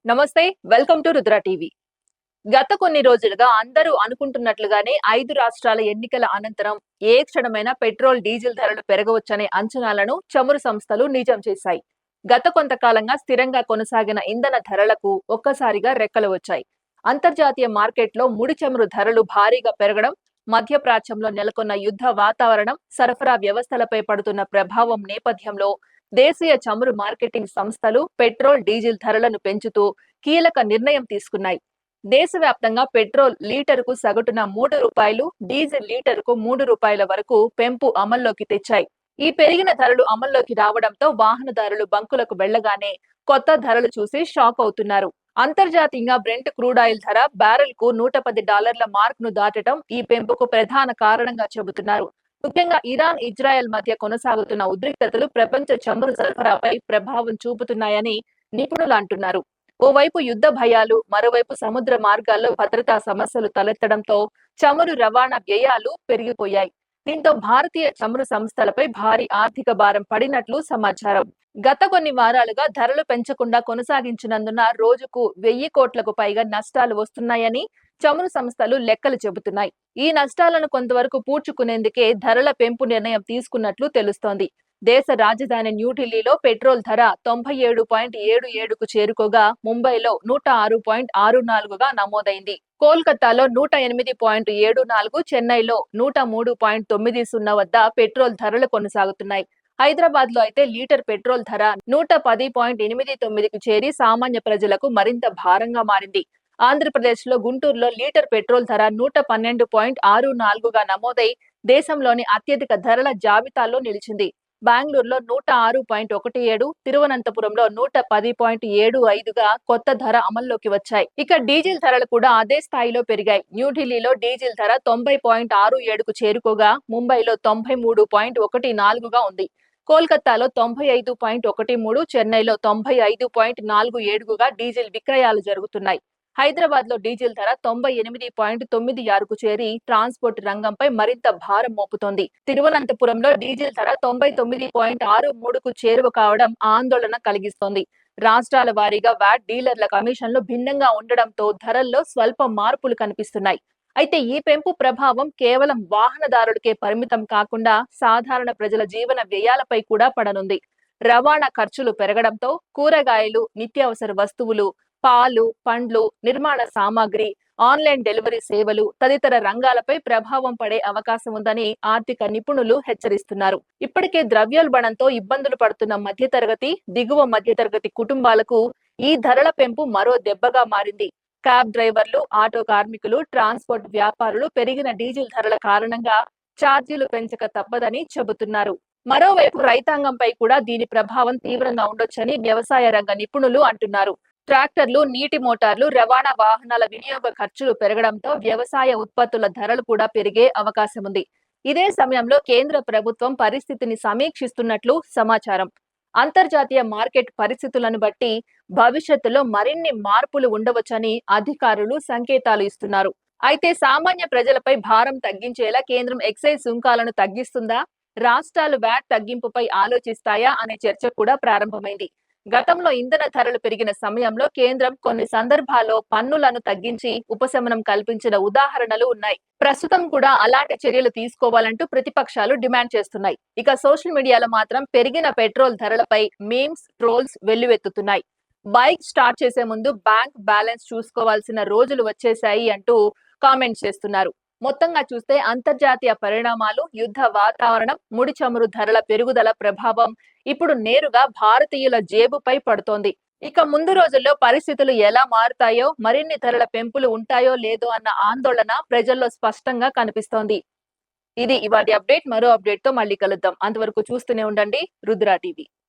నమస్తే. Welcome to Rudra TV. గత కొన్ని రోజులుగా అందరూ అనుకుంటున్నట్లుగానే 5 రాష్ట్రాల ఎన్నికల అనంతరం ఏ క్షణమైనా పెట్రోల్, డీజిల్ ధరలు పెరగవచ్చనే అంచనాలను చమురు సంస్థలు నిజం చేశాయి. గత కొంతకాలంగా స్థిరంగా కొనసాగిన ఇంధన ధరలకు ఒక్కసారిగా రెక్కలు వచ్చాయి. అంతర్జాతీయ మార్కెట్లో ముడి చమురు ధరలు భారీగా పెరగడం, మధ్యప్రాచ్యంలో నెలకొన్న యుద్ధ వాతావరణం, సరఫరా వ్యవస్థలపై పడుతున్న ప్రభావం నేపథ్యంలో దేశీయ చమురు మార్కెటింగ్ సంస్థలు పెట్రోల్, డీజిల్ ధరలను పెంచుతూ కీలక నిర్ణయం తీసుకున్నాయి. దేశవ్యాప్తంగా పెట్రోల్ లీటరుకు సగటున రూ. 3, డీజిల్ లీటరుకు రూ. 3 వరకు పెంపు అమల్లోకి తెచ్చాయి. ఈ పెరిగిన ధరలు అమల్లోకి రావడంతో వాహనదారులు బంకులకు వెళ్లగానే కొత్త ధరలు చూసి షాక్ అవుతున్నారు. అంతర్జాతీయంగా బ్రెంట్ క్రూడ్ ఆయిల్ ధర బ్యారెల్ కు $110 మార్క్ ను దాటడం ఈ పెంపుకు ప్రధాన కారణంగా చెబుతున్నారు. ముఖ్యంగా ఇరాన్, ఇజ్రాయెల్ మధ్య కొనసాగుతున్న ఉద్రిక్తతలు ప్రపంచ చమురు సరఫరాపై ప్రభావం చూపుతున్నాయని నిపుణులు అంటున్నారు. ఓవైపు యుద్ధ భయాలు, మరోవైపు సముద్ర మార్గాల్లో భద్రతా సమస్యలు తలెత్తడంతో చమురు రవాణా వ్యయాలు పెరిగిపోయాయి. దీంతో భారతీయ చమురు సంస్థలపై భారీ ఆర్థిక భారం పడినట్లు సమాచారం. గత కొన్ని వారాలుగా ధరలు పెంచకుండా కొనసాగించినందున రోజుకు 1000 కోట్లకు పైగా నష్టాలు వస్తున్నాయని చమురు సంస్థలు లెక్కలు చెబుతున్నాయి. ఈ నష్టాలను కొంతవరకు పూడ్చుకునేందుకే ధరల పెంపు నిర్ణయం తీసుకున్నట్లు తెలుస్తోంది. దేశ రాజధాని న్యూఢిల్లీలో పెట్రోల్ ధర 97.77కు చేరుకోగా ముంబైలో 106.64గా నమోదైంది. కోల్కతాలో 108.74, చెన్నైలో 103.90 వద్ద పెట్రోల్ ధరలు కొనసాగుతున్నాయి. హైదరాబాద్ లో అయితే లీటర్ పెట్రోల్ ధర 110.89కు చేరి సామాన్య ప్రజలకు మరింత భారంగా మారింది. ఆంధ్రప్రదేశ్ లో గుంటూరులో లీటర్ పెట్రోల్ ధర 112.64గా నమోదై దేశంలోని అత్యధిక ధరల జాబితాలో నిలిచింది. బెంగళూరులో 106.17, తిరువనంతపురంలో 110.75గా కొత్త ధర అమల్లోకి వచ్చాయి. ఇక డీజిల్ ధరలు కూడా అదే స్థాయిలో పెరిగాయి. న్యూఢిల్లీలో డీజిల్ ధర 90.67కు చేరుకోగా ముంబైలో 93.14గా ఉంది. కోల్కతాలో 95.13, చెన్నైలో 95.47గా డీజిల్ విక్రయాలు జరుగుతున్నాయి. హైదరాబాద్ లో డీజిల్ ధర 98.96కు చేరి ట్రాన్స్పోర్ట్ రంగంపై మరింత భారం మోపుతోంది. తిరువనంతపురంలో డీజిల్ ధర 99.63కు చేరువ కావడం ఆందోళన కలిగిస్తోంది. రాష్ట్రాల వారీగా వ్యాట్, డీలర్ల కమిషన్లు భిన్నంగా ఉండడంతో ధరల్లో స్వల్ప మార్పులు కనిపిస్తున్నాయి. అయితే ఈ పెంపు ప్రభావం కేవలం వాహనదారులకే పరిమితం కాకుండా సాధారణ ప్రజల జీవన వ్యయాలపై కూడా పడనుంది. రవాణా ఖర్చులు పెరగడంతో కూరగాయలు, నిత్యావసర వస్తువులు, పాలు, పండ్లు, నిర్మాణ సామాగ్రి, ఆన్లైన్ డెలివరీ సేవలు తదితర రంగాలపై ప్రభావం పడే అవకాశం ఉందని ఆర్థిక నిపుణులు హెచ్చరిస్తున్నారు. ఇప్పటికే ద్రవ్యోల్బణంతో ఇబ్బందులు పడుతున్న మధ్యతరగతి, దిగువ మధ్యతరగతి కుటుంబాలకు ఈ ధరల పెంపు మరో దెబ్బగా మారింది. క్యాబ్ డ్రైవర్లు, ఆటో కార్మికులు, ట్రాన్స్పోర్ట్ వ్యాపారులు పెరిగిన డీజిల్ ధరల కారణంగా ఛార్జీలు పెంచక తప్పదని చెబుతున్నారు. మరోవైపు రైతాంగంపై కూడా దీని ప్రభావం తీవ్రంగా ఉండొచ్చని వ్యవసాయ రంగ నిపుణులు అంటున్నారు. ట్రాక్టర్లు, నీటి మోటార్లు, రవాణా వాహనాల వినియోగ ఖర్చులు పెరగడంతో వ్యవసాయ ఉత్పత్తుల ధరలు కూడా పెరిగే అవకాశం ఉంది. ఇదే సమయంలో కేంద్ర ప్రభుత్వం పరిస్థితిని సమీక్షిస్తున్నట్లు సమాచారం. అంతర్జాతీయ మార్కెట్ పరిస్థితులను బట్టి భవిష్యత్తులో మరిన్ని మార్పులు ఉండవచ్చని అధికారులు సంకేతాలు ఇస్తున్నారు. అయితే సామాన్య ప్రజలపై భారం తగ్గించేలా కేంద్రం ఎక్సైజ్ సుంకాలను తగ్గిస్తుందా, రాష్ట్రాలు వ్యాట్ తగ్గింపుపై ఆలోచిస్తాయా అనే చర్చ కూడా ప్రారంభమైంది. గతంలో ఇంధన ధరలు పెరిగిన సమయంలో కేంద్రం కొన్ని సందర్భాల్లో పన్నులను తగ్గించి ఉపశమనం కల్పించిన ఉదాహరణలు ఉన్నాయి. ప్రస్తుతం కూడా అలాంటి చర్యలు తీసుకోవాలంటూ ప్రతిపక్షాలు డిమాండ్ చేస్తున్నాయి. ఇక సోషల్ మీడియాలో మాత్రం పెరిగిన పెట్రోల్ ధరలపై మీమ్స్, ట్రోల్స్ వెల్లువెత్తుతున్నాయి. బైక్ స్టార్ట్ చేసే ముందు బ్యాంక్ బ్యాలెన్స్ చూసుకోవాల్సిన రోజులు వచ్చేశాయి అంటూ కామెంట్స్ చేస్తున్నారు. మొత్తంగా చూస్తే అంతర్జాతీయ పరిణామాలు, యుద్ధ వాతావరణం, ముడి చమురు ధరల పెరుగుదల ప్రభావం ఇప్పుడు నేరుగా భారతీయుల జేబుపై పడుతోంది. ఇక ముందు రోజుల్లో పరిస్థితులు ఎలా మారుతాయో, మరిన్ని ధరల పెంపులు ఉంటాయో లేదో అన్న ఆందోళన ప్రజల్లో స్పష్టంగా కనిపిస్తోంది. ఇది ఇవాటి అప్డేట్. మరో అప్డేట్ తో మళ్ళీ కలుద్దాం. అంతవరకు చూస్తూనే ఉండండి రుద్ర టీవీ.